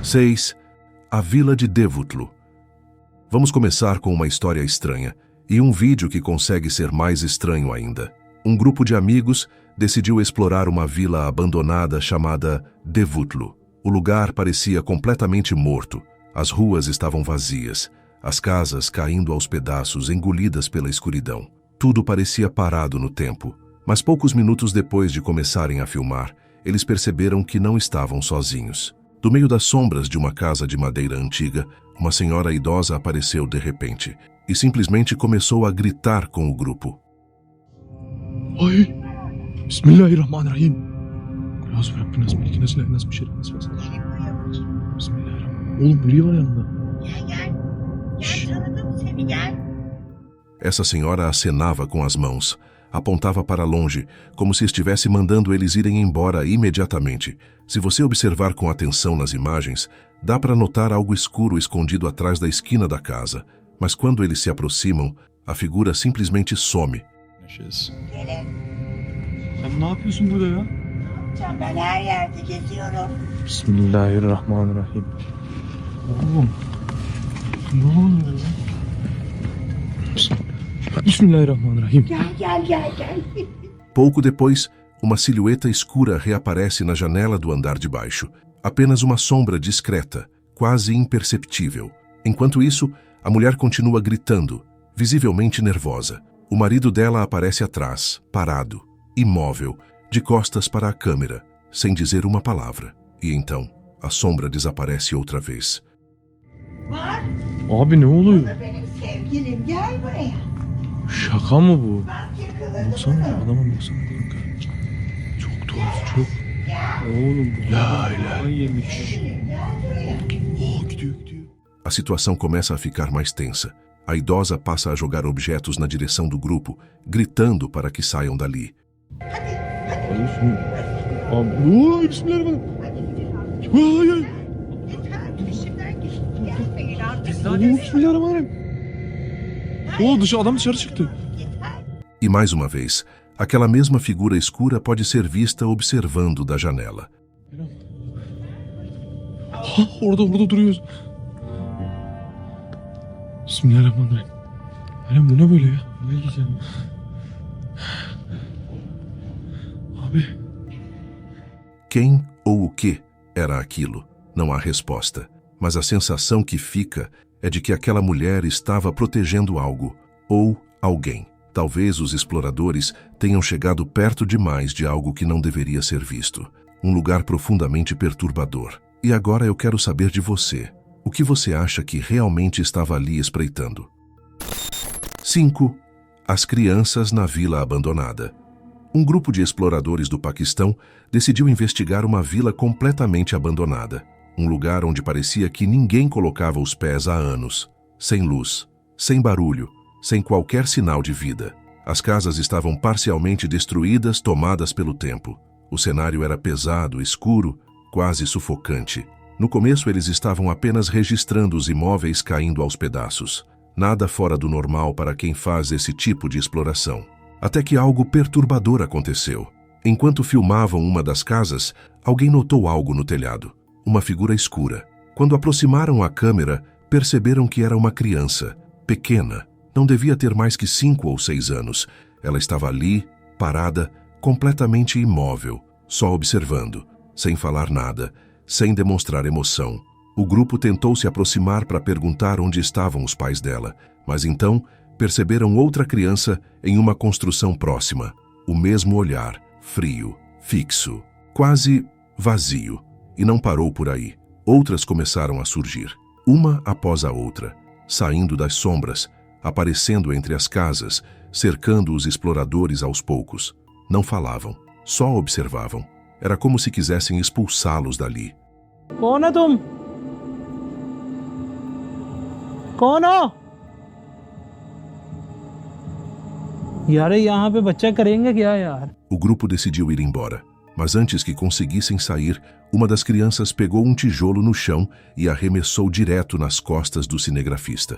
6. A Vila de Devutlu. Vamos começar com uma história estranha e um vídeo que consegue ser mais estranho ainda. Um grupo de amigos decidiu explorar uma vila abandonada chamada Devutlu. O lugar parecia completamente morto. As ruas estavam vazias, as casas caindo aos pedaços, engolidas pela escuridão. Tudo parecia parado no tempo. Mas poucos minutos depois de começarem a filmar, eles perceberam que não estavam sozinhos. Do meio das sombras de uma casa de madeira antiga, uma senhora idosa apareceu de repente e simplesmente começou a gritar com o grupo. Oi! Bismillahirrahmanirrahim. Bismillahirrahmanirrahim. Oğlum biri var yanında. Gel. Gel tanıdım seni gel. Essa senhora acenava com as mãos, apontava para longe, como se estivesse mandando eles irem embora imediatamente. Se você observar com atenção nas imagens, dá para notar algo escuro escondido atrás da esquina da casa. Mas quando eles se aproximam, a figura simplesmente some. Gelin. Sen ne yapıyorsun burada ya? Can ben her yerde geziyorum. Bismillahirrahmanirrahim. Oğlum. Ne oluyor ya? Bismillahirrahmanirrahim. Gel. Pouco depois, uma silhueta escura reaparece na janela do andar de baixo. Apenas uma sombra discreta, quase imperceptível. Enquanto isso, a mulher continua gritando, visivelmente nervosa. O marido dela aparece atrás, parado, imóvel, de costas para a câmera, sem dizer uma palavra. E então, a sombra desaparece outra vez. Var. Abi ne oluyor? Bu da benim sevgilim. Gel buraya. Şaka mı bu? Bak yakaladım Baksana bunu. adama baksana kanka. Çok tuhaf çok. Oğlum bu la ilahe yemiş. Gel buraya. Gidiyor. A situação começa a ficar mais tensa. A idosa passa a jogar objetos na direção do grupo, gritando para que saiam dali. Hadi şunu. Abi ooo bismillahirrahmanirrahim. Vay. Yeter peşimden git. Gelmeyin artık. Oo bismillahirrahmanirrahim. Oo adam dışarı çıktı. Yeter. E mais uma vez, aquela mesma figura escura pode ser vista observando da janela. Orada duruyoruz. Bismillahirrahmanirrahim. Alem bu ne böyle ya? Nereye gideceğim? Abi. Quem ou o que era aquilo? Não há resposta. Mas a sensação que fica é de que aquela mulher estava protegendo algo, ou alguém. Talvez os exploradores tenham chegado perto demais de algo que não deveria ser visto. Um lugar profundamente perturbador. E agora eu quero saber de você. O que você acha que realmente estava ali espreitando? 5. As crianças na vila abandonada. Um grupo de exploradores do Paquistão decidiu investigar uma vila completamente abandonada. Um lugar onde parecia que ninguém colocava os pés há anos. Sem luz, sem barulho, sem qualquer sinal de vida. As casas estavam parcialmente destruídas, tomadas pelo tempo. O cenário era pesado, escuro, quase sufocante. No começo eles estavam apenas registrando os imóveis caindo aos pedaços. Nada fora do normal para quem faz esse tipo de exploração. Até que algo perturbador aconteceu. Enquanto filmavam uma das casas, alguém notou algo no telhado. Uma figura escura. Quando aproximaram a câmera, perceberam que era uma criança, pequena. Não devia ter mais que 5 ou 6 anos. Ela estava ali, parada, completamente imóvel, só observando, sem falar nada, sem demonstrar emoção. O grupo tentou se aproximar para perguntar onde estavam os pais dela, mas então perceberam outra criança em uma construção próxima. O mesmo olhar, frio, fixo, quase vazio. E não parou por aí. Outras começaram a surgir, uma após a outra, saindo das sombras, aparecendo entre as casas, cercando os exploradores aos poucos. Não falavam, só observavam. Era como se quisessem expulsá-los dali. कौन है तुम? कौन हो? यार यहाँ पे बच्चा करेंगे क्या यार? O grupo decidiu ir embora, mas antes que conseguissem sair, uma das crianças pegou um tijolo no chão e arremessou direto nas costas do cinegrafista.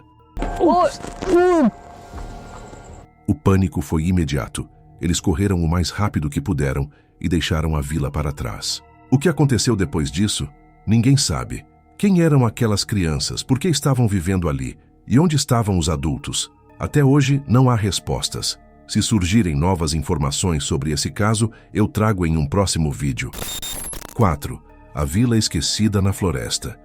O pânico foi imediato. Eles correram o mais rápido que puderam e deixaram a vila para trás. O que aconteceu depois disso, ninguém sabe. Quem eram aquelas crianças? Por que estavam vivendo ali? E onde estavam os adultos? Até hoje não há respostas. Se surgirem novas informações sobre esse caso, eu trago em um próximo vídeo. 4. A Vila Esquecida na Floresta.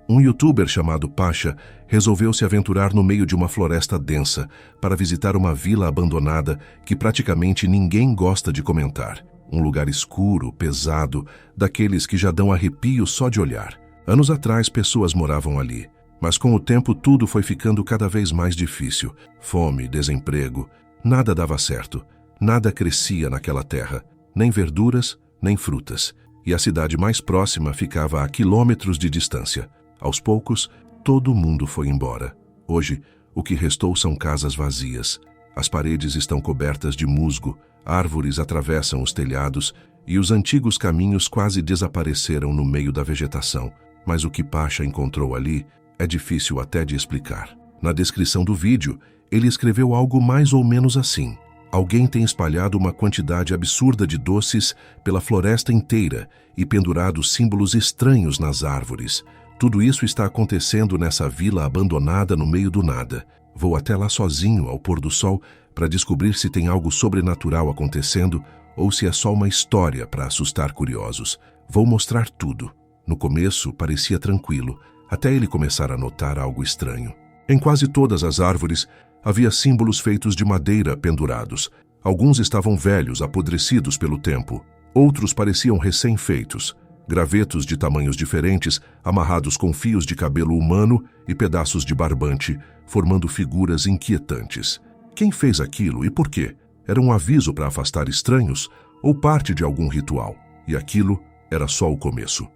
Um youtuber chamado Pasha resolveu se aventurar no meio de uma floresta densa para visitar uma vila abandonada que praticamente ninguém gosta de comentar. Um lugar escuro, pesado, daqueles que já dão arrepio só de olhar. Anos atrás, pessoas moravam ali, mas com o tempo tudo foi ficando cada vez mais difícil. Fome, desemprego, nada dava certo, nada crescia naquela terra, nem verduras, nem frutas, e a cidade mais próxima ficava a quilômetros de distância. Aos poucos, todo mundo foi embora. Hoje, o que restou são casas vazias. As paredes estão cobertas de musgo, árvores atravessam os telhados e os antigos caminhos quase desapareceram no meio da vegetação. Mas o que Pasha encontrou ali é difícil até de explicar. Na descrição do vídeo, ele escreveu algo mais ou menos assim: alguém tem espalhado uma quantidade absurda de doces pela floresta inteira e pendurado símbolos estranhos nas árvores. Tudo isso está acontecendo nessa vila abandonada no meio do nada. Vou até lá sozinho ao pôr do sol para descobrir se tem algo sobrenatural acontecendo ou se é só uma história para assustar curiosos. Vou mostrar tudo. No começo parecia tranquilo, até ele começar a notar algo estranho. Em quase todas as árvores havia símbolos feitos de madeira pendurados. Alguns estavam velhos, apodrecidos pelo tempo. Outros pareciam recém-feitos. Gravetos de tamanhos diferentes, amarrados com fios de cabelo humano e pedaços de barbante, formando figuras inquietantes. Quem fez aquilo e por quê? Era um aviso para afastar estranhos ou parte de algum ritual? E aquilo era só o começo.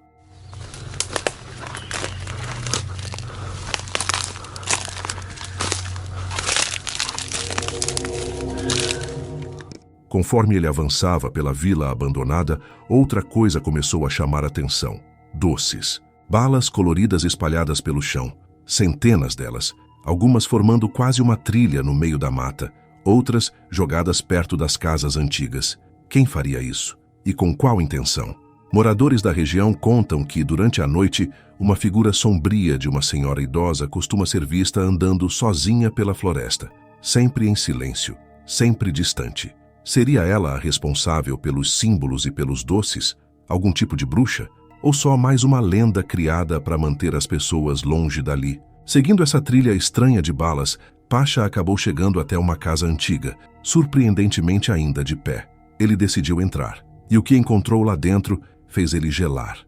Conforme ele avançava pela vila abandonada, outra coisa começou a chamar a atenção. Doces. Balas coloridas espalhadas pelo chão. Centenas delas. Algumas formando quase uma trilha no meio da mata. Outras jogadas perto das casas antigas. Quem faria isso? E com qual intenção? Moradores da região contam que, durante a noite, uma figura sombria de uma senhora idosa costuma ser vista andando sozinha pela floresta. Sempre em silêncio. Sempre distante. Seria ela a responsável pelos símbolos e pelos doces? Algum tipo de bruxa? Ou só mais uma lenda criada para manter as pessoas longe dali? Seguindo essa trilha estranha de balas, Pasha acabou chegando até uma casa antiga, surpreendentemente ainda de pé. Ele decidiu entrar, e o que encontrou lá dentro fez ele gelar.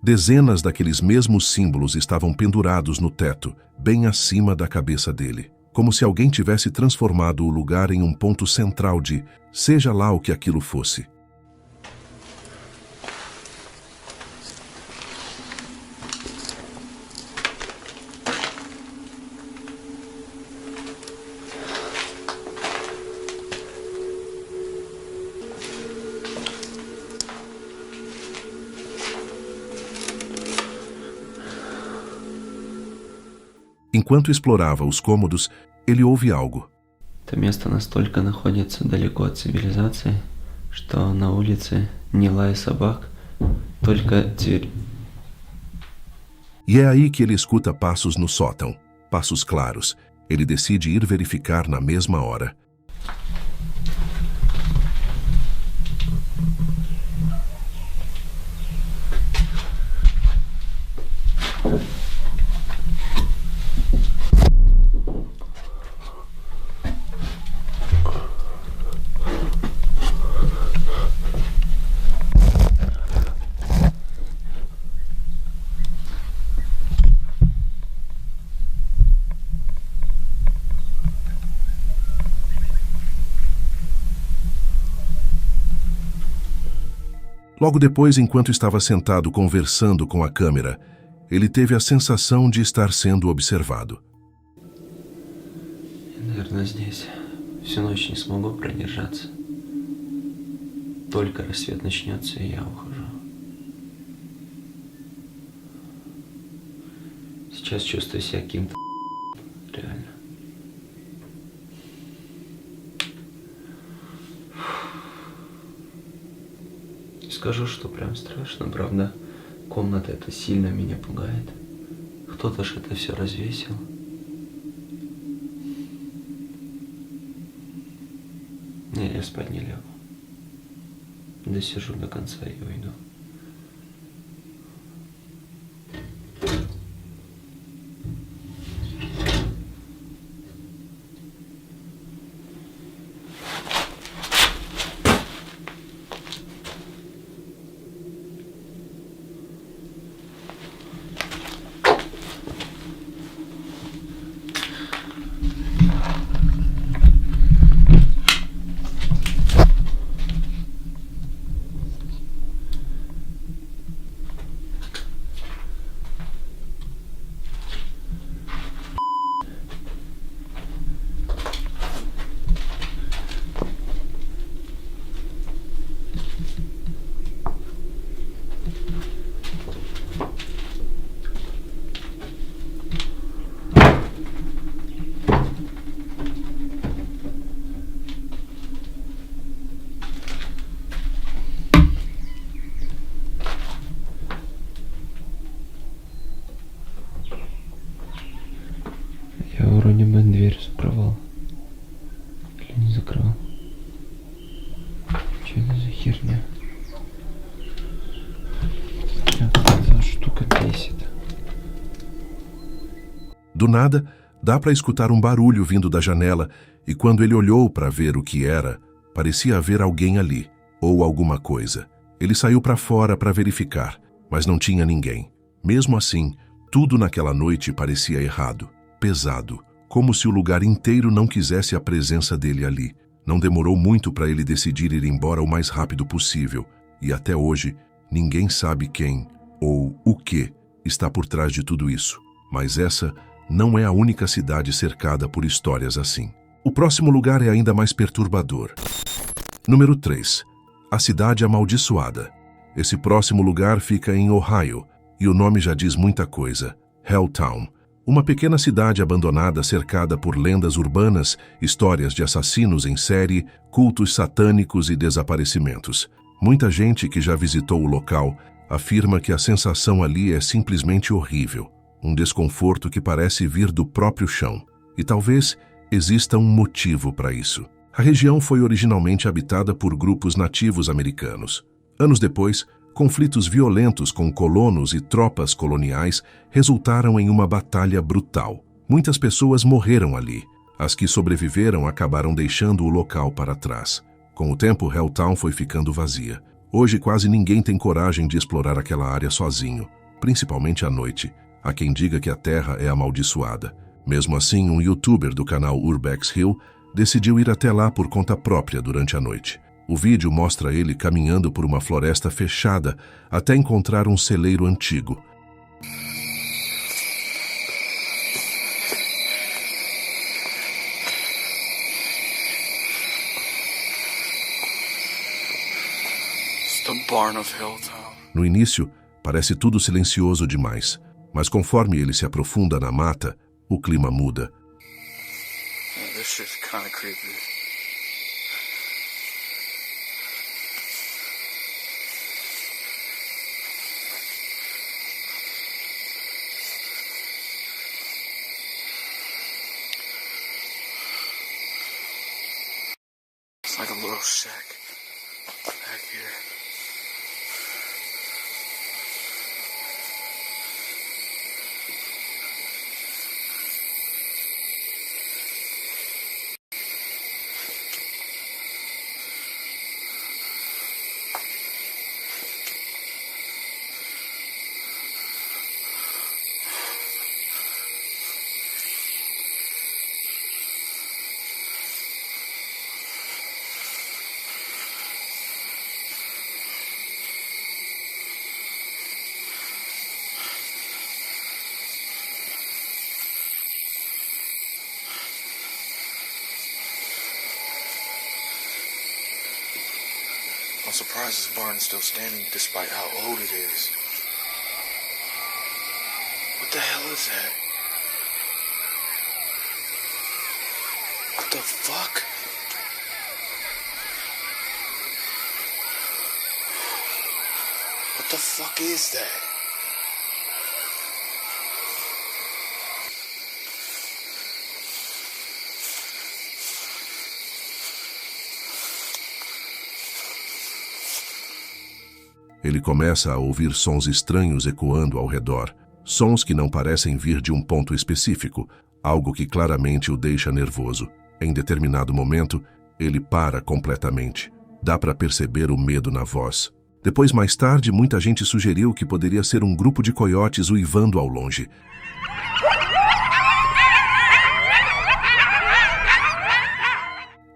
Dezenas daqueles mesmos símbolos estavam pendurados no teto, bem acima da cabeça dele, como se alguém tivesse transformado o lugar em um ponto central de, seja lá o que aquilo fosse. Enquanto explorava os cômodos, ele ouve algo. Это место настолько находится далеко от цивилизации, что на улице ни лая собак, только дверь. E é aí que ele escuta passos no sótão, passos claros. Ele decide ir verificar na mesma hora. Logo depois, enquanto estava sentado conversando com a câmera, ele teve a sensação de estar sendo observado. Наверное, здесь всю ночь не смогу продержаться. Только рассвет начнется, и я ухожу. Сейчас чувствую себя каким-то реально. Скажу, что прям страшно, правда. Комната эта сильно меня пугает. Кто-то ж это все развесил. Не, я спать не лягу. Досижу до конца и уйду. Я вроде бы дверь закрывал. Или не закрывал? Что это за херня? Эта штука бесит. Do nada, dá para escutar um barulho vindo da janela e quando ele olhou para ver o que era, parecia haver alguém ali, ou alguma coisa. Ele saiu para fora para verificar, mas não tinha ninguém. Mesmo assim, tudo naquela noite parecia errado, pesado, como se o lugar inteiro não quisesse a presença dele ali. Não demorou muito para ele decidir ir embora o mais rápido possível, e até hoje, ninguém sabe quem ou o que está por trás de tudo isso. Mas essa não é a única cidade cercada por histórias assim. O próximo lugar é ainda mais perturbador. Número 3. A Cidade Amaldiçoada. Esse próximo lugar fica em Ohio, e o nome já diz muita coisa. Helltown. Uma pequena cidade abandonada cercada por lendas urbanas, histórias de assassinos em série, cultos satânicos e desaparecimentos. Muita gente que já visitou o local afirma que a sensação ali é simplesmente horrível. Um desconforto que parece vir do próprio chão. E talvez exista um motivo para isso. A região foi originalmente habitada por grupos nativos americanos. Anos depois, conflitos violentos com colonos e tropas coloniais resultaram em uma batalha brutal. Muitas pessoas morreram ali. As que sobreviveram acabaram deixando o local para trás. Com o tempo, Helltown foi ficando vazia. Hoje quase ninguém tem coragem de explorar aquela área sozinho, principalmente à noite. Há quem diga que a terra é amaldiçoada. Mesmo assim, um youtuber do canal Urbex Hill decidiu ir até lá por conta própria durante a noite. O vídeo mostra ele caminhando por uma floresta fechada até encontrar um celeiro antigo. No início, parece tudo silencioso demais, mas conforme ele se aprofunda na mata, O clima muda. This shit's kind of creepy. It's like a little shack back here. I'm surprised this barn is still standing despite how old it is. What the hell is that? What the fuck? What the fuck is that? Ele começa a ouvir sons estranhos ecoando ao redor, sons que não parecem vir de um ponto específico, algo que claramente o deixa nervoso. Em determinado momento, ele para completamente. Dá para perceber o medo na voz. Depois, mais tarde, muita gente sugeriu que poderia ser um grupo de coiotes uivando ao longe.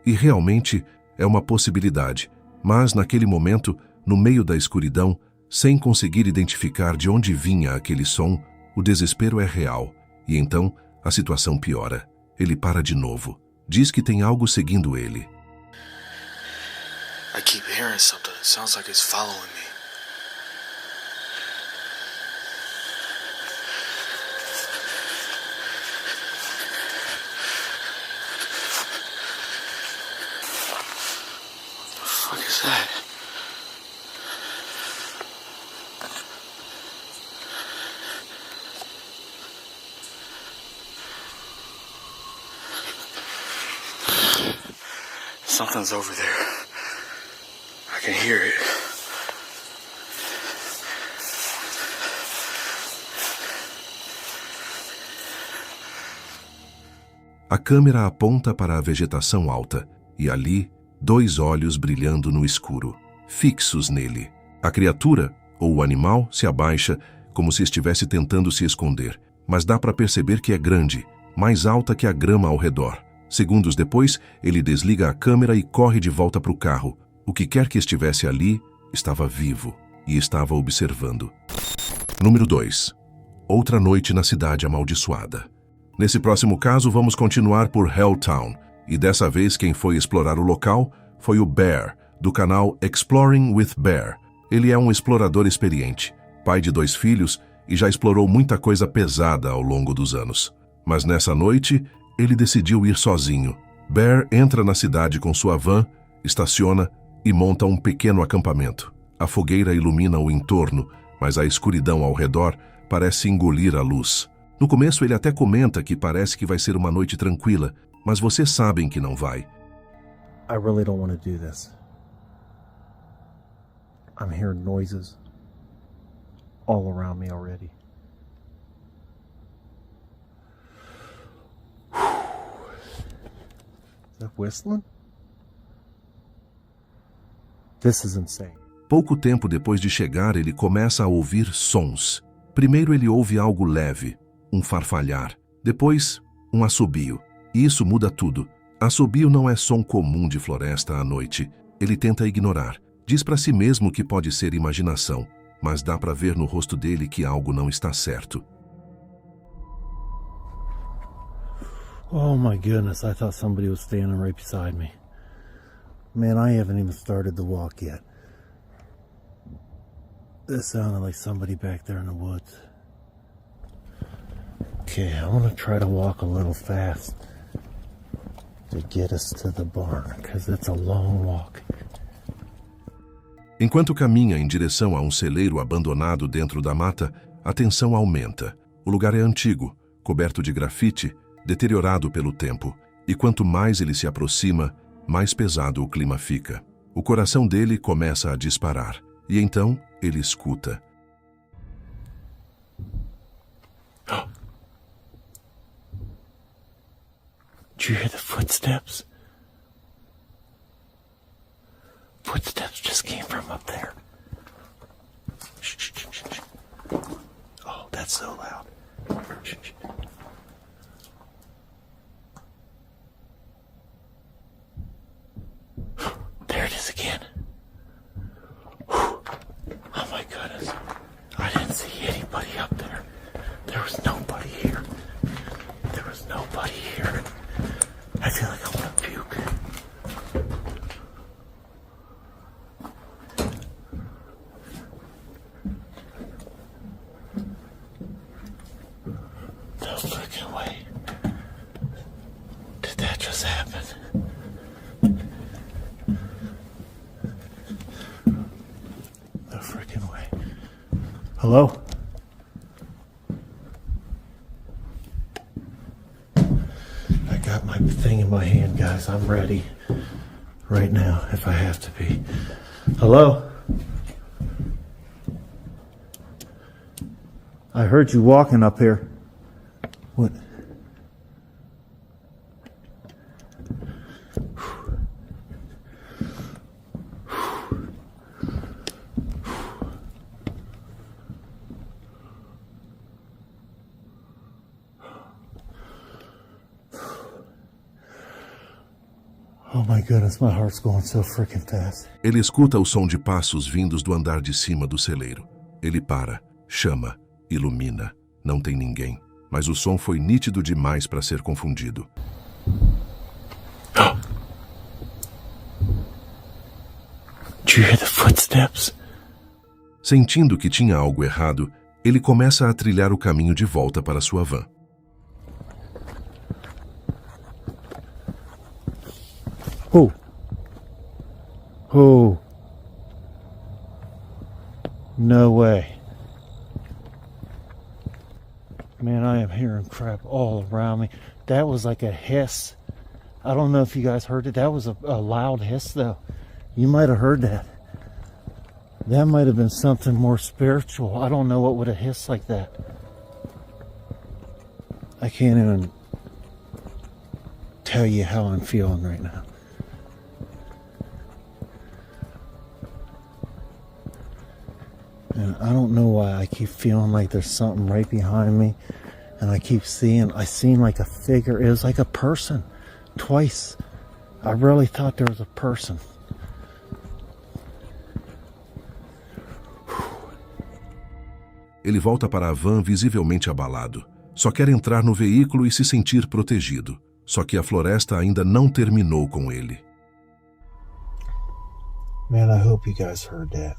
E realmente é uma possibilidade, mas naquele momento, no meio da escuridão, sem conseguir identificar de onde vinha aquele som, o desespero é real, e então a situação piora. Ele para de novo. Diz que tem algo seguindo ele. I keep hearing something. It sounds like it's following me. What the fuck is that? Something's over there. I can hear it. A câmera aponta para a vegetação alta, e ali, 2 olhos brilhando no escuro, fixos nele. A criatura, ou o animal, se abaixa, como se estivesse tentando se esconder, mas dá para perceber que é grande, mais alta que a grama ao redor. Segundos depois, ele desliga a câmera e corre de volta para o carro. O que quer que estivesse ali, estava vivo e estava observando. Número 2. Outra noite na cidade amaldiçoada. Nesse próximo caso, vamos continuar por Helltown, e dessa vez quem foi explorar o local foi o Bear, do canal Exploring with Bear. Ele é um explorador experiente, pai de 2 filhos e já explorou muita coisa pesada ao longo dos anos. Mas nessa noite, ele decidiu ir sozinho. Bear entra na cidade com sua van, estaciona e monta um pequeno acampamento. A fogueira ilumina o entorno, mas a escuridão ao redor parece engolir a luz. No começo ele até comenta que parece que vai ser uma noite tranquila, mas vocês sabem que não vai. I really don't want to do this. I'm hearing noises all around me already. Is that whistling? This is insane. Pouco tempo depois de chegar, ele começa a ouvir sons. Primeiro ele ouve algo leve, um farfalhar. Depois, um assobio. E isso muda tudo. Assobio não é som comum de floresta à noite. Ele tenta ignorar. Diz para si mesmo que pode ser imaginação, mas dá para ver no rosto dele que algo não está certo. Oh my goodness, I thought somebody was standing right beside me. Man, I haven't even started the walk yet. This sounded like somebody back there in the woods. Okay, I'm gonna try to walk a little fast to get us to the barn, because it's a long walk. Enquanto caminha em direção a um celeiro abandonado dentro da mata, a tensão aumenta. O lugar é antigo, coberto de grafite, deteriorado pelo tempo, e quanto mais ele se aproxima, mais pesado o clima fica. O coração dele começa a disparar, e então ele escuta. Did you hear the footsteps? Footsteps just came from up there. Shh, shh, shh, shh. Oh, that's so loud. Shh, shh. There it is again. Oh my goodness. I didn't see anybody up there. There was nobody here. There was nobody here. I feel like I want to puke. No freaking way. Did that just happen? No freaking way. Hello? I got my thing in my hand, guys. I'm ready right now if I have to be. Hello? I heard you walking up here. What? Oh my goodness, my heart's going so freaking fast. Ele escuta o som de passos vindos do andar de cima do celeiro. Ele para, chama, ilumina. Não tem ninguém, mas o som foi nítido demais para ser confundido. Did you hear the footsteps? Sentindo que tinha algo errado, ele começa a trilhar o caminho de volta para sua van. Oh. Oh. No way. Man, I am hearing crap all around me. That was like a hiss. I don't know if you guys heard it. That was a loud hiss, though. You might have heard that. That might have been something more spiritual. I don't know what would have hissed like that. I can't even tell you how I'm feeling right now. And I don't know why I keep feeling like there's something right behind me. And I seen like a figure. It was like a person. Twice. I really thought there was a person. Ele volta para a van visivelmente abalado. Só quer entrar no veículo e se sentir protegido. Só que a floresta ainda não terminou com ele. Man, I hope you guys heard that.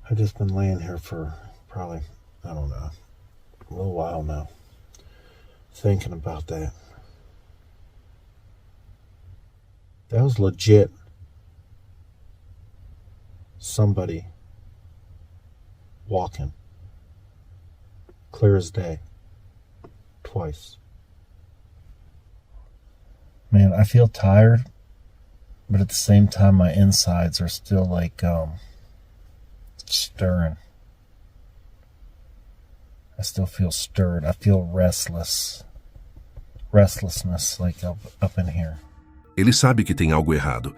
I've just been laying here for probably, I don't know, a little while now, thinking about that. That was legit. Somebody walking. Clear as day. Twice. Man, I feel tired, but at the same time my insides are still like stirring. I still feel stirred. I feel restlessness like up in here. Ele sabe que tem algo errado,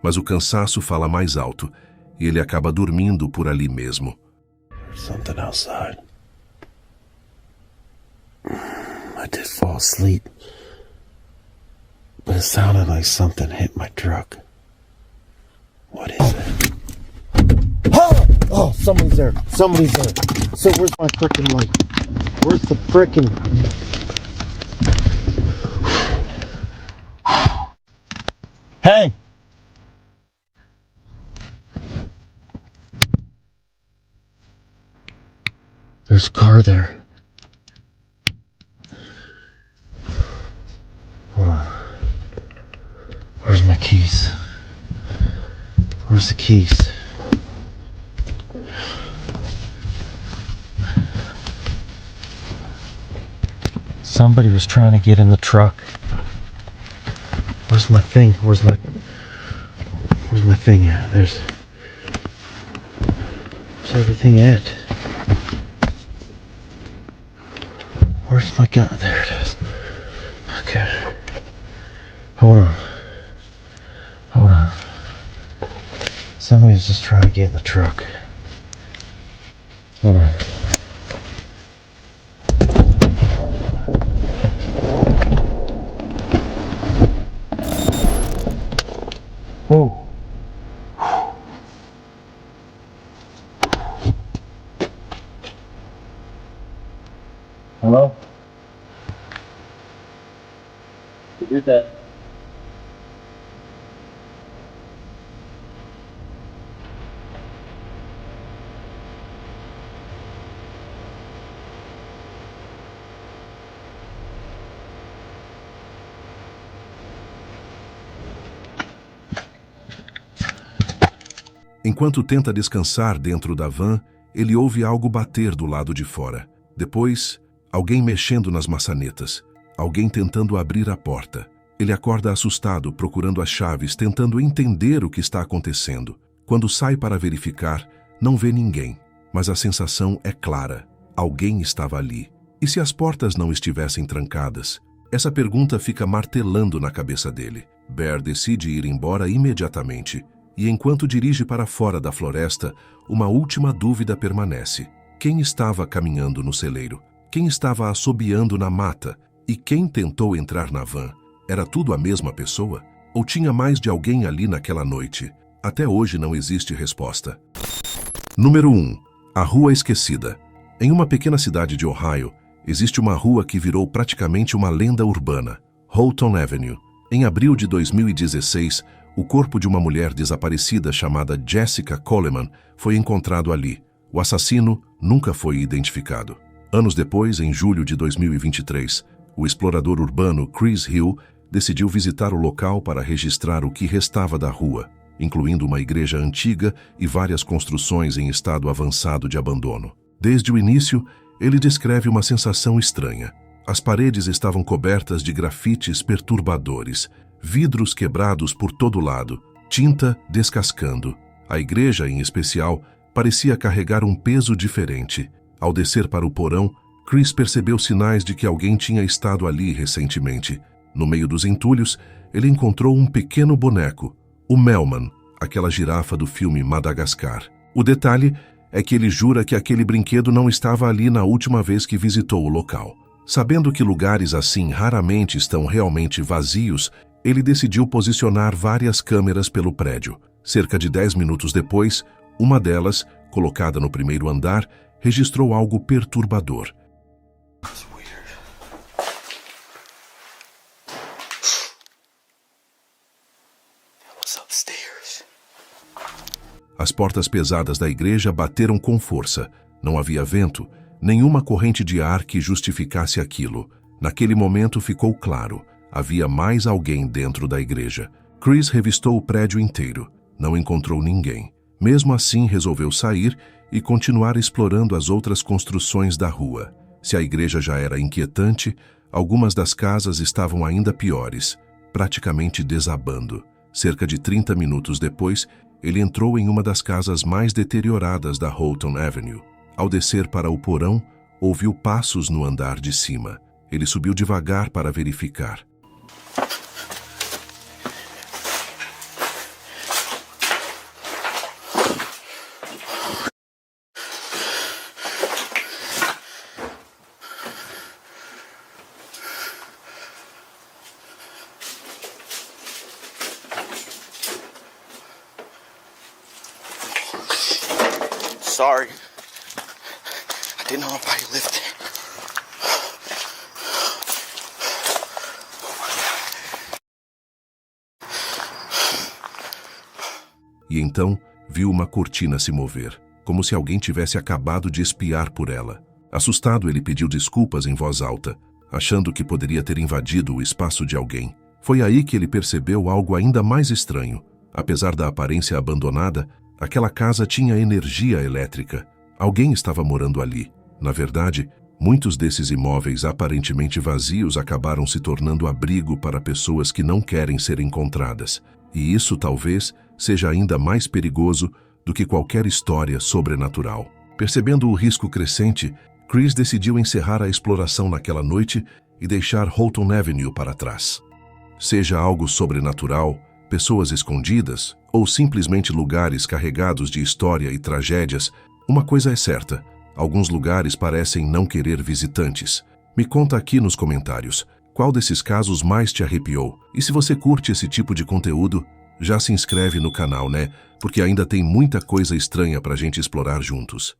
mas o cansaço fala mais alto e ele acaba dormindo por ali mesmo. There's something outside. I did fall asleep, but it sounded like something hit my truck. What is it? Oh, somebody's there. Somebody's there. So where's my frickin' light? Where's the frickin'... Hey! There's a car there. keys? Where's the keys? Somebody was trying to get in the truck. Where's my thing? Where's my thing at? There's everything at? Where's my gun? There it is. Okay. Hold on. Somebody's just trying to get in the truck. Hold on. Whoa. Hello? Who did that? Enquanto tenta descansar dentro da van, ele ouve algo bater do lado de fora. Depois, alguém mexendo nas maçanetas. Alguém tentando abrir a porta. Ele acorda assustado, procurando as chaves, tentando entender o que está acontecendo. Quando sai para verificar, não vê ninguém. Mas a sensação é clara. Alguém estava ali. E se as portas não estivessem trancadas? Essa pergunta fica martelando na cabeça dele. Bear decide ir embora imediatamente. E enquanto dirige para fora da floresta, uma última dúvida permanece. Quem estava caminhando no celeiro? Quem estava assobiando na mata? E quem tentou entrar na van? Era tudo a mesma pessoa? Ou tinha mais de alguém ali naquela noite? Até hoje não existe resposta. Número 1. A Rua Esquecida. Em uma pequena cidade de Ohio, existe uma rua que virou praticamente uma lenda urbana, Houghton Avenue. Em abril de 2016, o corpo de uma mulher desaparecida chamada Jessica Coleman foi encontrado ali. O assassino nunca foi identificado. Anos depois, em julho de 2023, o explorador urbano Chris Hill decidiu visitar o local para registrar o que restava da rua, incluindo uma igreja antiga e várias construções em estado avançado de abandono. Desde o início, ele descreve uma sensação estranha. As paredes estavam cobertas de grafites perturbadores, vidros quebrados por todo lado, tinta descascando. A igreja, em especial, parecia carregar um peso diferente. Ao descer para o porão, Chris percebeu sinais de que alguém tinha estado ali recentemente. No meio dos entulhos, ele encontrou um pequeno boneco, o Melman, aquela girafa do filme Madagascar. O detalhe é que ele jura que aquele brinquedo não estava ali na última vez que visitou o local. Sabendo que lugares assim raramente estão realmente vazios, ele decidiu posicionar várias câmeras pelo prédio. Cerca de 10 minutos depois, uma delas, colocada no primeiro andar, registrou algo perturbador. As portas pesadas da igreja bateram com força. Não havia vento, nenhuma corrente de ar que justificasse aquilo. Naquele momento ficou claro. Havia mais alguém dentro da igreja. Chris revistou o prédio inteiro. Não encontrou ninguém. Mesmo assim, resolveu sair e continuar explorando as outras construções da rua. Se a igreja já era inquietante, algumas das casas estavam ainda piores, praticamente desabando. Cerca de 30 minutos depois, ele entrou em uma das casas mais deterioradas da Houghton Avenue. Ao descer para o porão, ouviu passos no andar de cima. Ele subiu devagar para verificar. Sorry. I didn't know nobody lived there. E então, viu uma cortina se mover, como se alguém tivesse acabado de espiar por ela. Assustado, ele pediu desculpas em voz alta, achando que poderia ter invadido o espaço de alguém. Foi aí que ele percebeu algo ainda mais estranho. Apesar da aparência abandonada, aquela casa tinha energia elétrica. Alguém estava morando ali. Na verdade, muitos desses imóveis aparentemente vazios acabaram se tornando abrigo para pessoas que não querem ser encontradas. E isso talvez seja ainda mais perigoso do que qualquer história sobrenatural. Percebendo o risco crescente, Chris decidiu encerrar a exploração naquela noite e deixar Holton Avenue para trás. Seja algo sobrenatural, pessoas escondidas ou simplesmente lugares carregados de história e tragédias, uma coisa é certa: alguns lugares parecem não querer visitantes. Me conta aqui nos comentários qual desses casos mais te arrepiou. E se você curte esse tipo de conteúdo, já se inscreve no canal, né? Porque ainda tem muita coisa estranha pra gente explorar juntos.